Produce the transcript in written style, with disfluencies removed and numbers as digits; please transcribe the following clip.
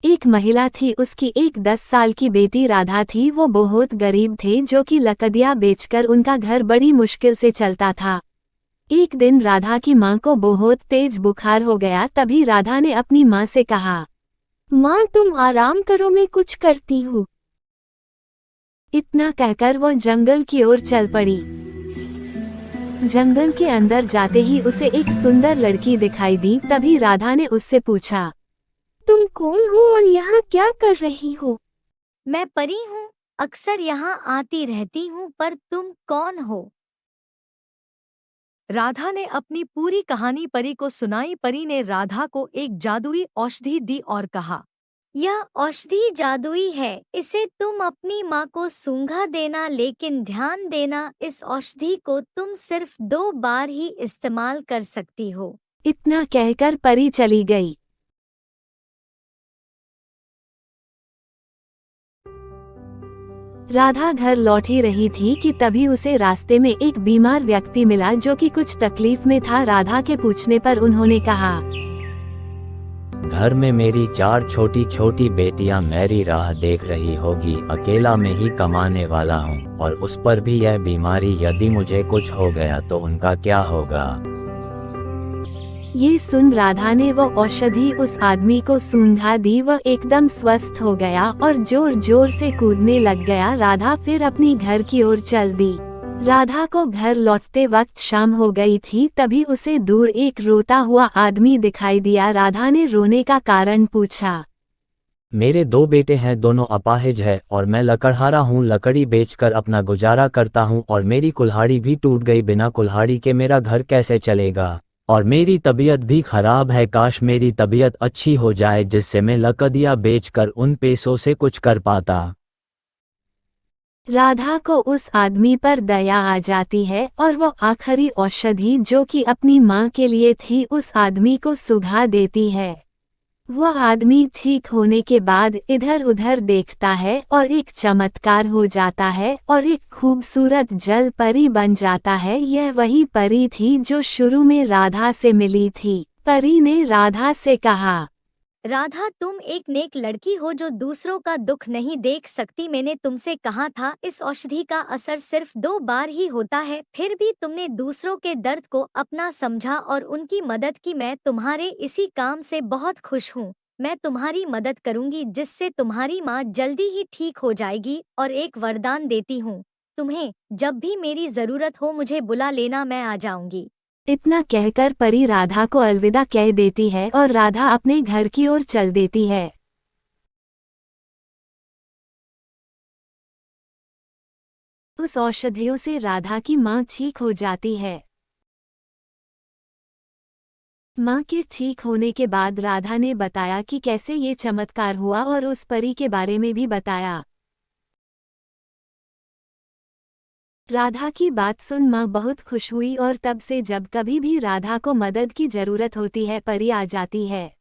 एक महिला थी, उसकी एक 10 साल की बेटी राधा थी। वो बहुत गरीब थे, जो कि लकड़ियाँ बेचकर उनका घर बड़ी मुश्किल से चलता था। एक दिन राधा की माँ को बहुत तेज बुखार हो गया। तभी राधा ने अपनी माँ से कहा, माँ तुम आराम करो, मैं कुछ करती हूँ। इतना कहकर वो जंगल की ओर चल पड़ी। जंगल के अंदर जाते ही उसे एक सुंदर लड़की दिखाई दी। तभी राधा ने उससे पूछा, तुम कौन हो और यहाँ क्या कर रही हो? मैं परी हूँ, अक्सर यहाँ आती रहती हूँ, पर तुम कौन हो? राधा ने अपनी पूरी कहानी परी को सुनाई। परी ने राधा को एक जादुई औषधि दी और कहा, यह औषधि जादुई है, इसे तुम अपनी माँ को सूंघा देना, लेकिन ध्यान देना इस औषधि को तुम सिर्फ 2 बार ही इस्तेमाल कर सकती हो। इतना कहकर परी चली गई। राधा घर लौटी रही थी कि तभी उसे रास्ते में एक बीमार व्यक्ति मिला, जो कि कुछ तकलीफ में था। राधा के पूछने पर उन्होंने कहा, घर में मेरी 4 छोटी छोटी बेटियां मेरी राह देख रही होगी। अकेला मैं ही कमाने वाला हूँ, और उस पर भी यह बीमारी। यदि मुझे कुछ हो गया तो उनका क्या होगा? ये सुन राधा ने वो औषधि उस आदमी को सूंघा दी। वह एकदम स्वस्थ हो गया और जोर जोर से कूदने लग गया। राधा फिर अपनी घर की ओर चल दी। राधा को घर लौटते वक्त शाम हो गई थी। तभी उसे दूर एक रोता हुआ आदमी दिखाई दिया। राधा ने रोने का कारण पूछा। मेरे 2 बेटे हैं, दोनों अपाहिज है, और मैं लकड़हारा हूँ। लकड़ी बेचकर अपना गुजारा करता हूँ, और मेरी कुल्हाड़ी भी टूट गई। बिना कुल्हाड़ी के मेरा घर कैसे चलेगा? और मेरी तबीयत भी खराब है। काश मेरी तबीयत अच्छी हो जाए, जिससे मैं लकड़ियाँ बेचकर उन पैसों से कुछ कर पाता। राधा को उस आदमी पर दया आ जाती है और वो आखिरी औषधि, जो कि अपनी माँ के लिए थी, उस आदमी को सुघा देती है। वह आदमी ठीक होने के बाद इधर उधर देखता है और एक चमत्कार हो जाता है और एक खूबसूरत जल परी बन जाता है। यह वही परी थी जो शुरू में राधा से मिली थी। परी ने राधा से कहा, राधा तुम एक नेक लड़की हो जो दूसरों का दुख नहीं देख सकती। मैंने तुमसे कहा था इस औषधि का असर सिर्फ 2 बार ही होता है, फिर भी तुमने दूसरों के दर्द को अपना समझा और उनकी मदद की। मैं तुम्हारे इसी काम से बहुत खुश हूँ। मैं तुम्हारी मदद करूंगी, जिससे तुम्हारी माँ जल्दी ही ठीक हो जाएगी। और एक वरदान देती हूँ, तुम्हें जब भी मेरी जरूरत हो मुझे बुला लेना, मैं आ जाऊंगी। इतना कहकर परी राधा को अलविदा कह देती है और राधा अपने घर की ओर चल देती है। उस औषधियों से राधा की माँ ठीक हो जाती है। माँ के ठीक होने के बाद राधा ने बताया कि कैसे ये चमत्कार हुआ और उस परी के बारे में भी बताया। राधा की बात सुन माँ बहुत खुश हुई और तब से जब कभी भी राधा को मदद की जरूरत होती है, परी आ जाती है।